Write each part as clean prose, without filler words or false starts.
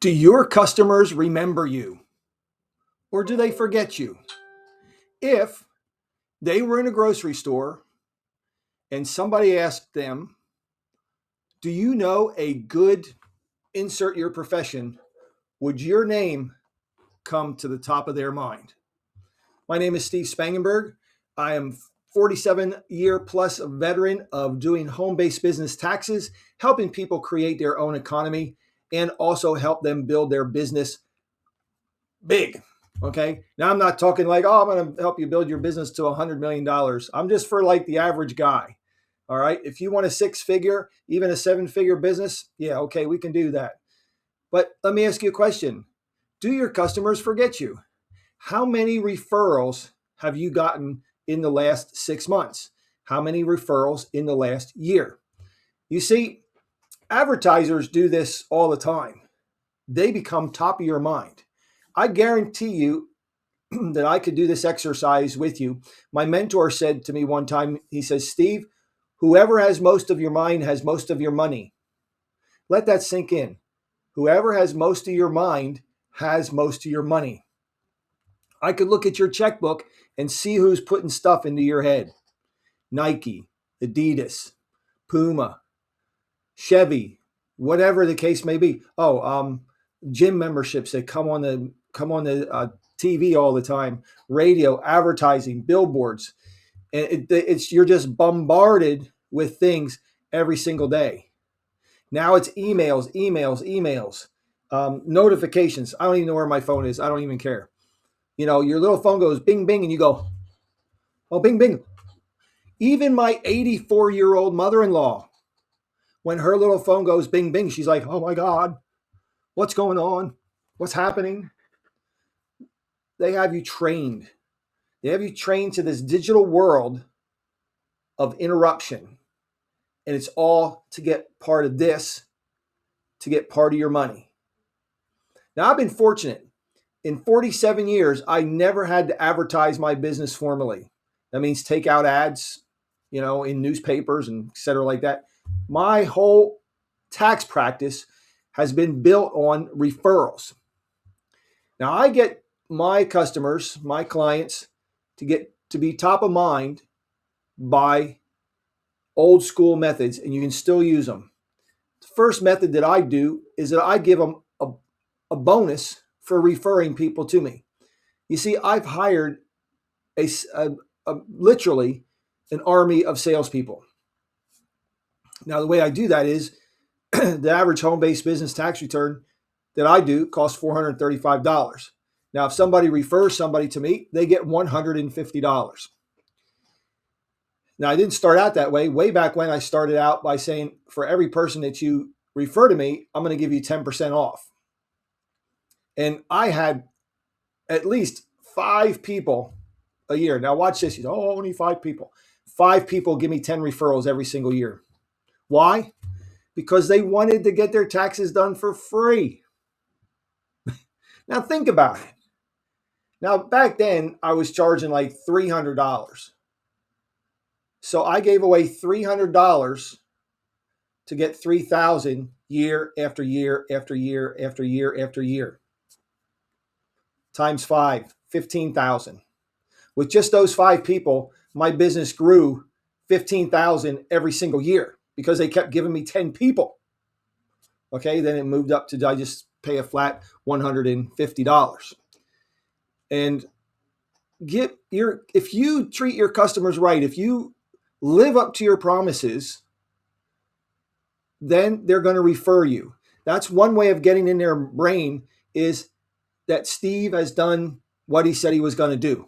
Do your customers remember you or do they forget you? If they were in a grocery store and somebody asked them, do you know a good insert your profession? Would your name come to the top of their mind? My name is Steve Spangenberg. I am 47-year plus veteran of doing home-based business taxes, helping people create their own economy and also help them build their business big. Okay. Now I'm not talking like, oh, I'm going to help you build your business to $100 million. I'm just for like the average guy. All right. If you want a 6-figure, even a 7-figure business, yeah, okay, we can do that. But let me ask you a question. Do your customers forget you? How many referrals have you gotten in the last 6 months? How many referrals in the last year? You see, advertisers do this all the time. They become top of your mind. I guarantee you that I could do this exercise with you. My mentor said to me one time, he says, Steve, whoever has most of your mind has most of your money. Let that sink in. Whoever has most of your mind has most of your money. I could look at your checkbook and see who's putting stuff into your head. Nike, Adidas, Puma, Chevy, whatever the case may be. Gym memberships that come on the TV all the time, radio, advertising, billboards, and it's you're just bombarded with things every single day. Now it's emails, notifications. I don't even know where my phone is. I don't even care. You know, your little phone goes bing bing, and you go, oh bing bing. Even my 84-year-old mother-in-law, when her little phone goes bing bing, she's like, oh my God, what's going on? What's happening? They have you trained. They have you trained to this digital world of interruption. And it's all to get part of this, to get part of your money. Now, I've been fortunate. In 47 years, I never had to advertise my business formally. That means take out ads, in newspapers and et cetera like that. My whole tax practice has been built on referrals. Now, I get my customers, my clients, to get to be top of mind by old school methods, and you can still use them. The first method that I do is that I give them a bonus for referring people to me. You see, I've hired literally an army of salespeople. Now, the way I do that is the average home-based business tax return that I do costs $435. Now, if somebody refers somebody to me, they get $150. Now, I didn't start out that way. Way back when, I started out by saying, for every person that you refer to me, I'm going to give you 10% off. And I had at least 5 people a year. Now, watch this. You go, oh, only 5 people. 5 people give me 10 referrals every single year. Why? Because they wanted to get their taxes done for free. Now, think about it. Now, back then, I was charging like $300. So I gave away $300 to get 3,000 year after year after year after year after year. Times 5, 15,000. With just those 5 people, my business grew 15,000 every single year because they kept giving me 10 people. Okay, then it moved up to I just pay a flat $150. And if you treat your customers right, if you live up to your promises, then they're going to refer you. That's one way of getting in their brain, is that Steve has done what he said he was going to do.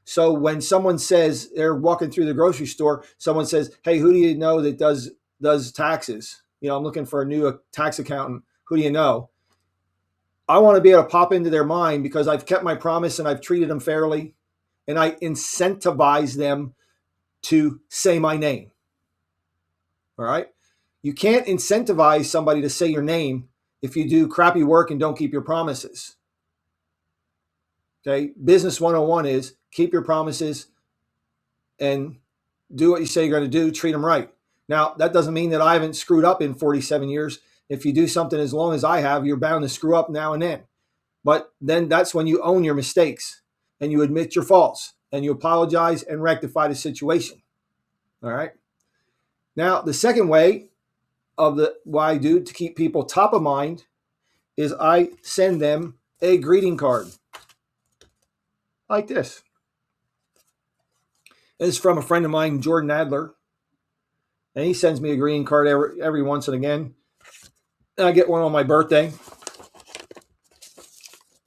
So when someone says, they're walking through the grocery store, someone says, hey, who do you know that does taxes? I'm looking for a new tax accountant. Who do you know? I want to be able to pop into their mind because I've kept my promise and I've treated them fairly, and I incentivize them to say my name. All right. You can't incentivize somebody to say your name if you do crappy work and don't keep your promises. Okay. Business 101 is keep your promises and do what you say you're going to do, treat them right. Now, that doesn't mean that I haven't screwed up in 47 years. If you do something as long as I have, you're bound to screw up now and then. But then that's when you own your mistakes and you admit your faults and you apologize and rectify the situation. All right. Now, the second way of what I do to keep people top of mind is I send them a greeting card like this. This is from a friend of mine, Jordan Adler, and he sends me a greeting card every once and again. And I get one on my birthday,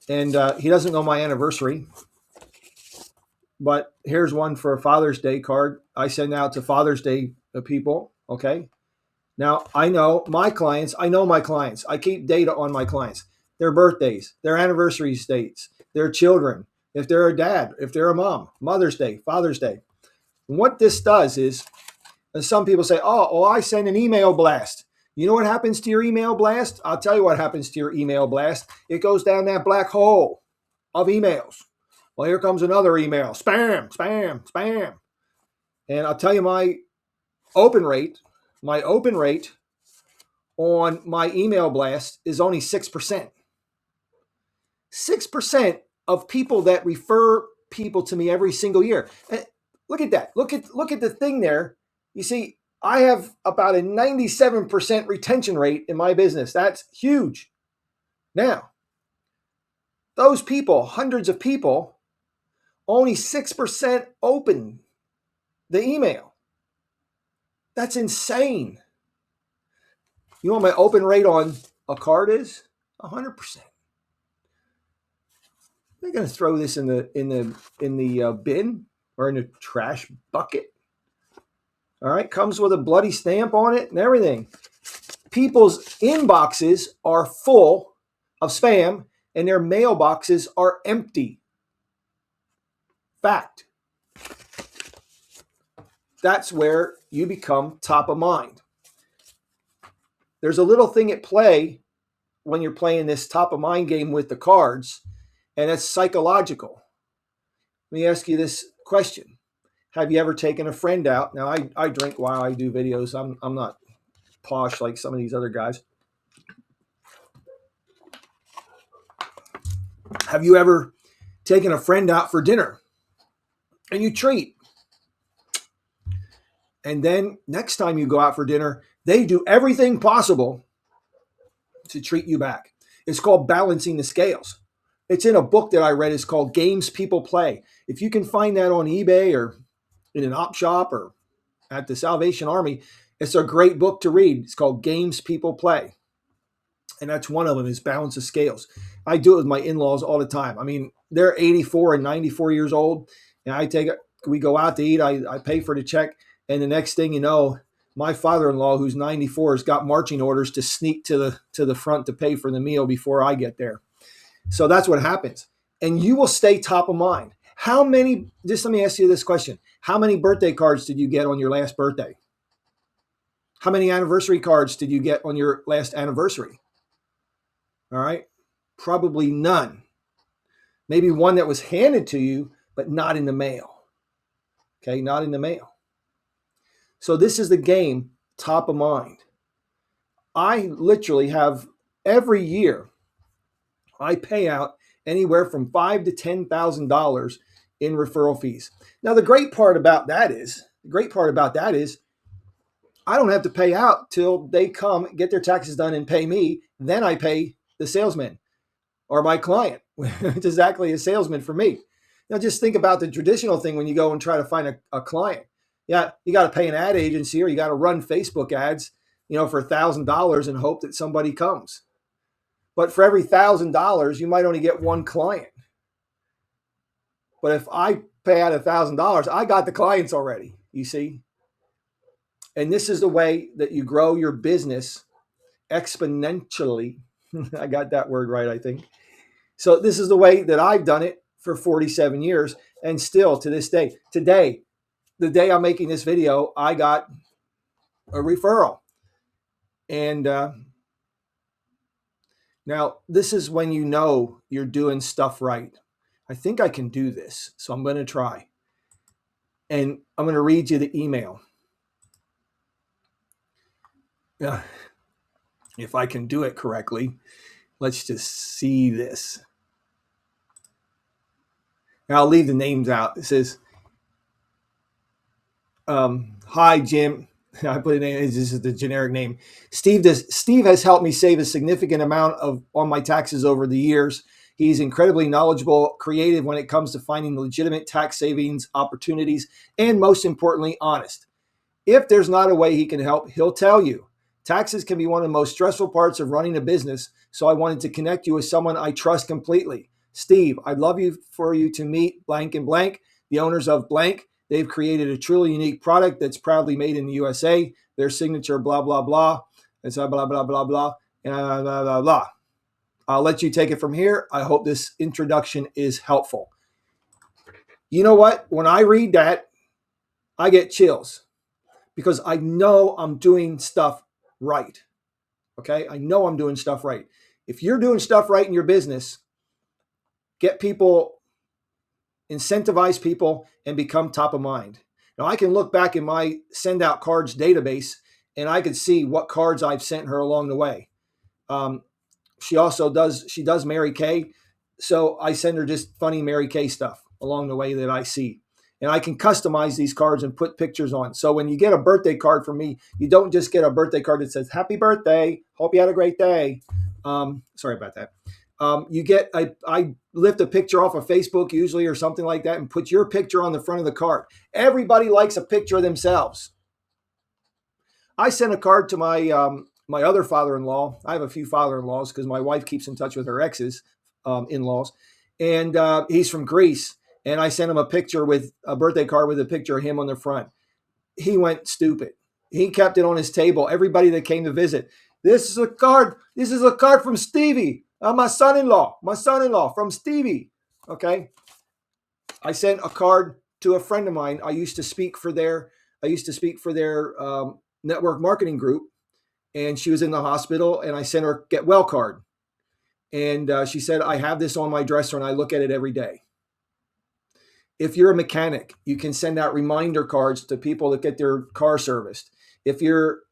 and he doesn't know my anniversary, but here's one for a Father's Day card I send out to Father's Day people. Okay. Now, I know my clients. I keep data on my clients, their birthdays, their anniversary dates, their children, if they're a dad, if they're a mom, Mother's Day, Father's Day. And what this does is, and some people say, oh, I send an email blast. You know what happens to your email blast? I'll tell you what happens to your email blast. It goes down that black hole of emails. Well, here comes another email. Spam, spam, spam. And I'll tell you my open rate on my email blast is only 6%. 6% of people that refer people to me every single year. And look at that. Look at the thing there. You see, I have about a 97% retention rate in my business. That's huge. Now, those people, hundreds of people, only 6% open the email. That's insane. You know what my open rate on a card is? 100%. I'm going to throw this in the bin or in the trash bucket. All right, comes with a bloody stamp on it and everything. People's inboxes are full of spam and their mailboxes are empty. Fact. That's where you become top of mind. There's a little thing at play when you're playing this top of mind game with the cards, and it's psychological. Let me ask you this question. Have you ever taken a friend out? Now, I drink while I do videos. I'm not posh like some of these other guys. Have you ever taken a friend out for dinner and you treat? And then next time you go out for dinner, they do everything possible to treat you back. It's called balancing the scales. It's in a book that I read. It's called Games People Play. If you can find that on eBay or in an op shop or at the Salvation Army, it's a great book to read. It's called Games People Play. And that's one of them is balance the scales. I do it with my in-laws all the time. I mean, they're 84 and 94 years old. And we go out to eat. I pay for the check. And the next thing you know, my father-in-law, who's 94, has got marching orders to sneak to the front to pay for the meal before I get there. So that's what happens. And you will stay top of mind. Just let me ask you this question. How many birthday cards did you get on your last birthday? How many anniversary cards did you get on your last anniversary? All right. Probably none. Maybe one that was handed to you, but not in the mail. Okay. Not in the mail. So this is the game, top of mind. I literally have every year, I pay out anywhere from $5,000 to $10,000 in referral fees. Now, the great part about that is I don't have to pay out till they come, get their taxes done and pay me. Then I pay the salesman or my client. It's exactly a salesman for me. Now, just think about the traditional thing when you go and try to find a client. Yeah, you got to pay an ad agency or you got to run Facebook ads, for $1,000 and hope that somebody comes. But for every $1,000, you might only get one client. But if I pay out $1,000, I got the clients already, you see? And this is the way that you grow your business exponentially. I got that word right, I think. So this is the way that I've done it for 47 years. And still to this day, today, the day I'm making this video, I got a referral. And now this is when you know you're doing stuff right. I think I can do this. So I'm going to try. And I'm going to read you the email. if I can do it correctly. Let's just see this. Now I'll leave the names out. It says, "Hi Jim." I put a name. This is the generic name. Steve has helped me save a significant amount on my taxes over the years. He's incredibly knowledgeable, creative when it comes to finding legitimate tax savings opportunities, and most importantly, honest. If there's not a way he can help, he'll tell you. Taxes can be one of the most stressful parts of running a business, so I wanted to connect you with someone I trust completely. Steve, I'd love for you to meet blank and blank, the owners of blank. They've created a truly unique product that's proudly made in the USA. Their signature, blah, blah, blah. It's blah, blah, blah, blah, blah, blah, blah, blah. I'll let you take it from here. I hope this introduction is helpful. You know what? When I read that, I get chills because I know I'm doing stuff right. Okay? I know I'm doing stuff right. If you're doing stuff right in your business, get people, incentivize people, and become top of mind. Now, I can look back in my send out cards database and I can see what cards I've sent her along the way. She does Mary Kay. So I send her just funny Mary Kay stuff along the way that I see. And I can customize these cards and put pictures on. So when you get a birthday card from me, you don't just get a birthday card that says, "Happy birthday. Hope you had a great day." Sorry about that. I lift a picture off of Facebook usually or something like that and put your picture on the front of the card. Everybody likes a picture of themselves. I sent a card to my other father-in-law. I have a few father-in-laws because my wife keeps in touch with her exes, in-laws, and he's from Greece. And I sent him a picture with a birthday card with a picture of him on the front. He went stupid. He kept it on his table. Everybody that came to visit, this is a card. This is a card from Stevie, my son-in-law from Stevie. Okay. I sent a card to a friend of mine. I used to speak for their network marketing group, and she was in the hospital, and I sent her a get well card. And she said, "I have this on my dresser and I look at it every day." If you're a mechanic, you can send out reminder cards to people that get their car serviced. If you're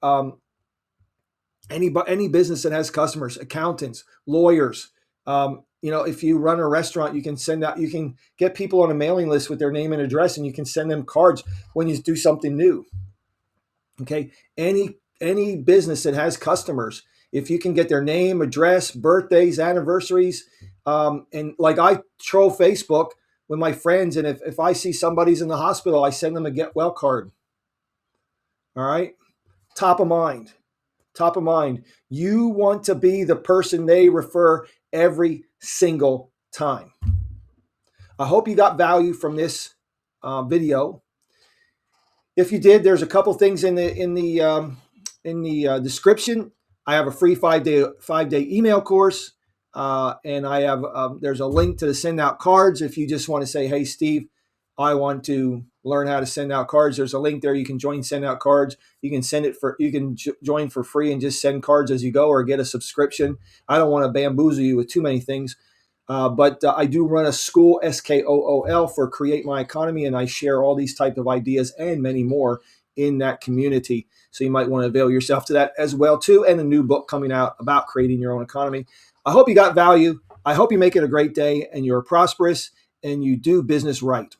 any business that has customers, accountants, lawyers, if you run a restaurant, you can get people on a mailing list with their name and address, and you can send them cards when you do something new. Okay. Any business that has customers, if you can get their name, address, birthdays, anniversaries, and like I troll Facebook with my friends, and if I see somebody's in the hospital, I send them a get well card. All right. Top of mind. You want to be the person they refer every single time. I hope you got value from this video. If you did, there's a couple things in the description. I have a free 5-day email course, and I have there's a link to the send out cards. If you just want to say, "Hey, Steve, I want to learn how to send out cards," there's a link there. You can join send out cards. You can join for free and just send cards as you go, or get a subscription. I don't want to bamboozle you with too many things. But I do run a school, SKOOL, for Create My Economy, and I share all these type of ideas and many more in that community. So you might want to avail yourself to that as well too, and a new book coming out about creating your own economy. I hope you got value. I hope you make it a great day and you're prosperous and you do business right.